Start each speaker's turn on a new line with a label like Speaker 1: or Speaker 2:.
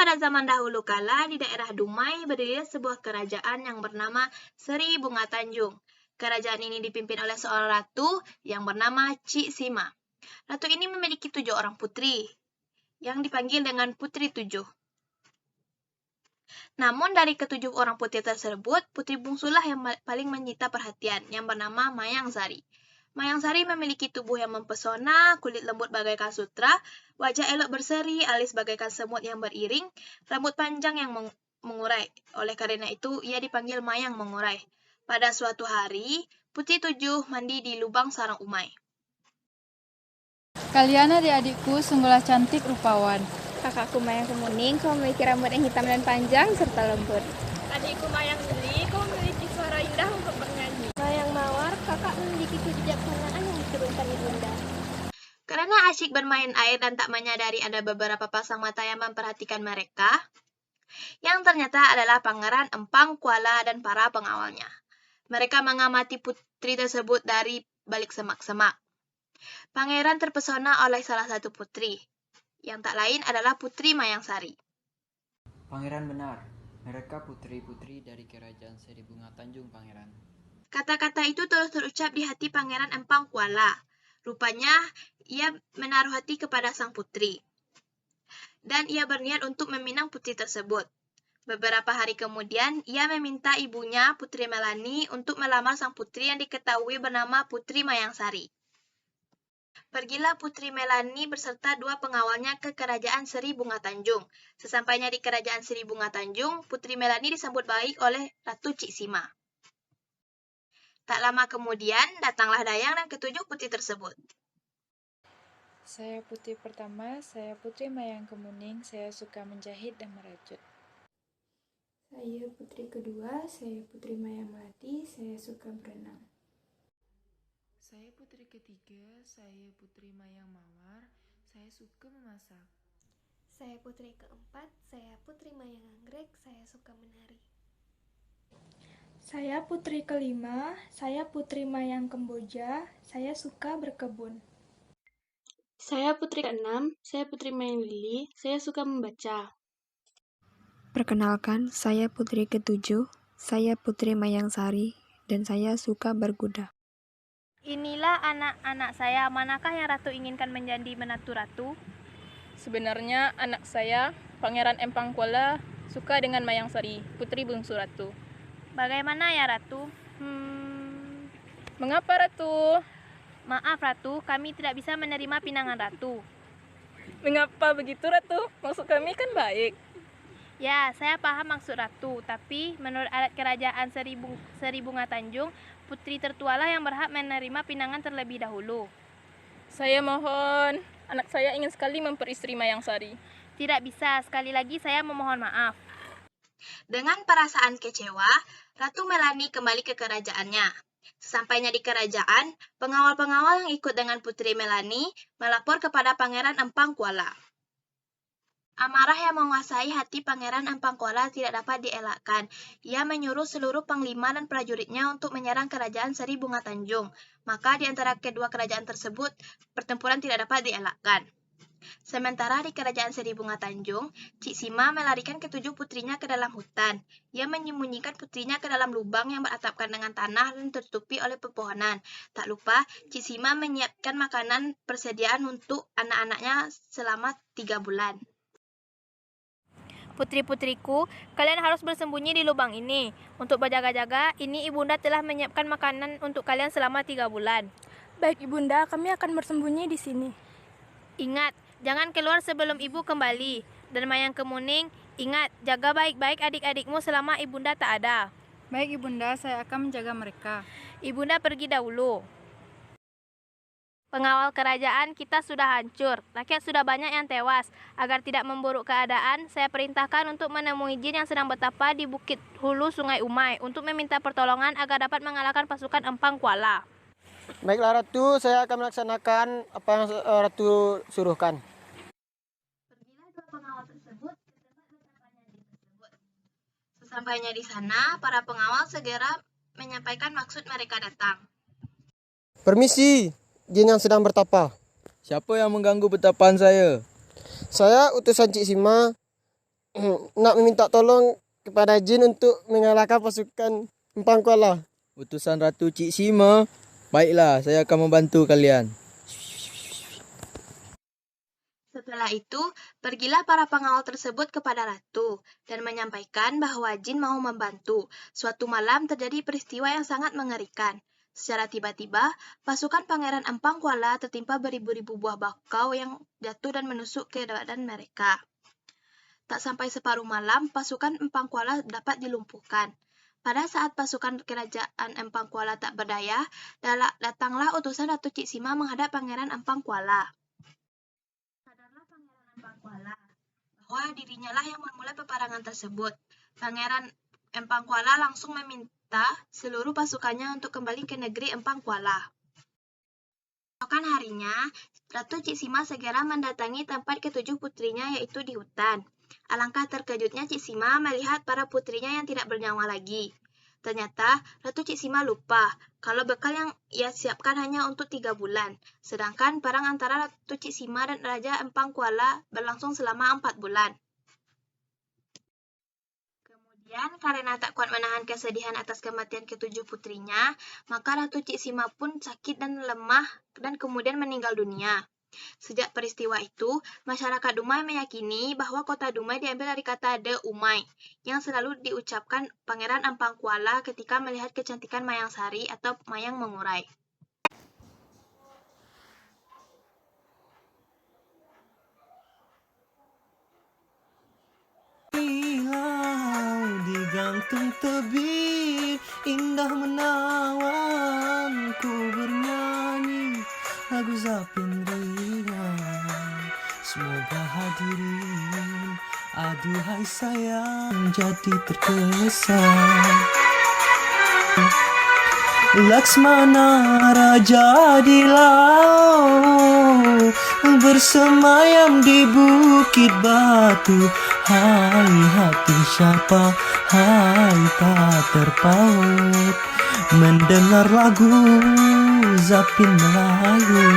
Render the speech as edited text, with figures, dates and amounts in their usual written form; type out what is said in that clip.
Speaker 1: pada zaman dahulu kala di daerah Dumai berdiri sebuah kerajaan yang bernama Seri Bunga Tanjung. Kerajaan ini dipimpin oleh seorang ratu yang bernama Cik Sima. Ratu ini memiliki 7 orang putri yang dipanggil dengan Putri Tujuh. Namun dari ketujuh orang putri tersebut, putri bungsulah yang paling menyita perhatian, yang bernama Mayang Sari. Mayang Sari memiliki tubuh yang mempesona, kulit lembut bagaikan sutra, wajah elok berseri, alis bagaikan semut yang beriring, rambut panjang yang mengurai. Oleh karena itu, ia dipanggil Mayang Mengurai. Pada suatu hari, Putri Tujuh mandi di lubang sarang umai.
Speaker 2: Kalian adik-adikku sungguhlah cantik rupawan.
Speaker 3: Kakakku Mayang Kemuning, kau memiliki rambut yang hitam dan panjang serta lembut.
Speaker 4: Adikku Mayang Lili, kau memiliki suara indah untuk bernyanyi.
Speaker 5: Mayang Mawar, kakak memiliki kebijaksanaan yang diturunkan ibunda.
Speaker 1: Karena asyik bermain air dan tak menyadari ada beberapa pasang mata yang memperhatikan mereka, yang ternyata adalah Pangeran Empang Kuala dan para pengawalnya. Mereka mengamati putri tersebut dari balik semak-semak. Pangeran terpesona oleh salah satu putri, yang tak lain adalah Putri Mayang Sari.
Speaker 6: Pangeran benar, mereka putri-putri dari kerajaan Seri Bunga Tanjung, Pangeran.
Speaker 1: Kata-kata itu terus terucap di hati Pangeran Empang Kuala. Rupanya, ia menaruh hati kepada sang putri. Dan ia berniat untuk meminang putri tersebut. Beberapa hari kemudian, ia meminta ibunya, Putri Melani, untuk melamar sang putri yang diketahui bernama Putri Mayang Sari. Pergilah Putri Melani beserta 2 pengawalnya ke kerajaan Seri Bunga Tanjung. Sesampainya di kerajaan Seri Bunga Tanjung, Putri Melani disambut baik oleh Ratu Cik Sima. Tak lama kemudian, datanglah Dayang dan ketujuh putri tersebut.
Speaker 2: Saya putri pertama, saya Putri Mayang Kemuning, saya suka menjahit dan merajut.
Speaker 7: Saya putri kedua, saya Putri Mayang Melati, saya suka berenang.
Speaker 8: Saya putri ketiga, saya Putri Mayang Mawar, saya suka memasak.
Speaker 5: Saya putri keempat, saya Putri Mayang Anggrek, saya suka menari.
Speaker 7: Saya putri kelima, saya Putri Mayang Kemboja, saya suka berkebun.
Speaker 9: Saya putri keenam, saya Putri Mayang Lili, saya suka membaca.
Speaker 10: Perkenalkan, saya putri ketujuh, saya Putri Mayang Sari, dan saya suka berkuda.
Speaker 4: Inilah anak-anak saya, manakah yang Ratu inginkan menjadi menantu Ratu?
Speaker 11: Sebenarnya anak saya, Pangeran Empang Kuala, suka dengan Mayang Sari, putri bungsu Ratu.
Speaker 4: Bagaimana ya Ratu?
Speaker 11: Mengapa Ratu?
Speaker 4: Maaf Ratu, kami tidak bisa menerima pinangan Ratu.
Speaker 11: Mengapa begitu Ratu? Maksud kami kan baik.
Speaker 4: Ya, saya paham maksud Ratu, tapi menurut adat kerajaan Seri Bunga Tanjung, putri tertualah yang berhak menerima pinangan terlebih dahulu.
Speaker 11: Saya mohon, anak saya ingin sekali memperistri Mayang Sari.
Speaker 4: Tidak bisa, sekali lagi saya memohon maaf.
Speaker 1: Dengan perasaan kecewa, Ratu Melani kembali ke kerajaannya. Sesampainya di kerajaan, pengawal-pengawal yang ikut dengan Putri Melani melapor kepada Pangeran Empang Kuala. Amarah yang menguasai hati Pangeran Empang Kuala tidak dapat dielakkan. Ia menyuruh seluruh panglima dan prajuritnya untuk menyerang kerajaan Seri Bunga Tanjung. Maka di antara kedua kerajaan tersebut, pertempuran tidak dapat dielakkan. Sementara di kerajaan Seri Bunga Tanjung, Cik Sima melarikan ketujuh putrinya ke dalam hutan. Ia menyembunyikan putrinya ke dalam lubang yang beratapkan dengan tanah dan tertutupi oleh pepohonan. Tak lupa, Cik Sima menyiapkan makanan persediaan untuk anak-anaknya selama 3 bulan.
Speaker 4: Putri-putriku, kalian harus bersembunyi di lubang ini. Untuk berjaga-jaga, ini ibunda telah menyiapkan makanan untuk kalian selama 3 bulan.
Speaker 7: Baik ibunda, kami akan bersembunyi di sini.
Speaker 4: Ingat, jangan keluar sebelum ibu kembali. Dan Mayang Kemuning, ingat, jaga baik-baik adik-adikmu selama ibunda tak ada.
Speaker 2: Baik ibunda, saya akan menjaga mereka.
Speaker 4: Ibunda pergi dahulu. Pengawal kerajaan kita sudah hancur, rakyat sudah banyak yang tewas. Agar tidak memburuk keadaan, saya perintahkan untuk menemui jin yang sedang bertapa di Bukit Hulu Sungai Umai untuk meminta pertolongan agar dapat mengalahkan pasukan Empang Kuala.
Speaker 12: Baiklah Ratu, saya akan melaksanakan apa yang Ratu suruhkan.
Speaker 1: Pergilah 2 pengawal tersebut ke tempat bertapanya jin tersebut. Sesampainya di sana, para pengawal segera menyampaikan maksud mereka datang.
Speaker 12: Permisi, jin yang sedang bertapa.
Speaker 6: Siapa yang mengganggu betapaan saya?
Speaker 12: Saya utusan Cik Sima. nak meminta tolong kepada jin untuk mengalahkan pasukan Empang Kuala.
Speaker 13: Utusan Ratu Cik Sima, baiklah, saya akan membantu kalian.
Speaker 1: Setelah itu, pergilah para pengawal tersebut kepada ratu dan menyampaikan bahwa jin mau membantu. Suatu malam terjadi peristiwa yang sangat mengerikan. Secara tiba-tiba, pasukan Pangeran Empang Kuala tertimpa beribu-ribu buah bakau yang jatuh dan menusuk ke badan mereka. Tak sampai separuh malam, pasukan Empang Kuala dapat dilumpuhkan. Pada saat pasukan kerajaan Empang Kuala tak berdaya, datanglah utusan Ratu Cik Sima menghadap Pangeran Empang Kuala. Sadarlah Pangeran Empang Kuala bahwa dirinya lah yang memulai peperangan tersebut. Pangeran Empang Kuala langsung meminta seluruh pasukannya untuk kembali ke negeri Empang Kuala. Keesokan harinya, Ratu Cik Sima segera mendatangi tempat ketujuh putrinya yaitu di hutan. Alangkah terkejutnya Cik Sima melihat para putrinya yang tidak bernyawa lagi. Ternyata Ratu Cik Sima lupa kalau bekal yang ia siapkan hanya untuk 3 bulan. Sedangkan perang antara Ratu Cik Sima dan Raja Empang Kuala berlangsung selama 4 bulan. Kemudian karena tak kuat menahan kesedihan atas kematian ketujuh putrinya, maka Ratu Cik Sima pun sakit dan lemah dan kemudian meninggal dunia. Sejak peristiwa itu, masyarakat Dumai meyakini bahwa kota Dumai diambil dari kata De Umai, yang selalu diucapkan Pangeran Empang Kuala ketika melihat kecantikan Mayang Sari atau Mayang Mengurai.
Speaker 14: Digantung tebing indah menawan, ku bernyanyi lagu Zapin Rian. Semoga hadirin aduhai sayang jadi terkesan. Laksmana Raja di laut bersemayam di bukit batu. Hai hati siapa, hai tak terpaut mendengar lagu Zapin Melayu.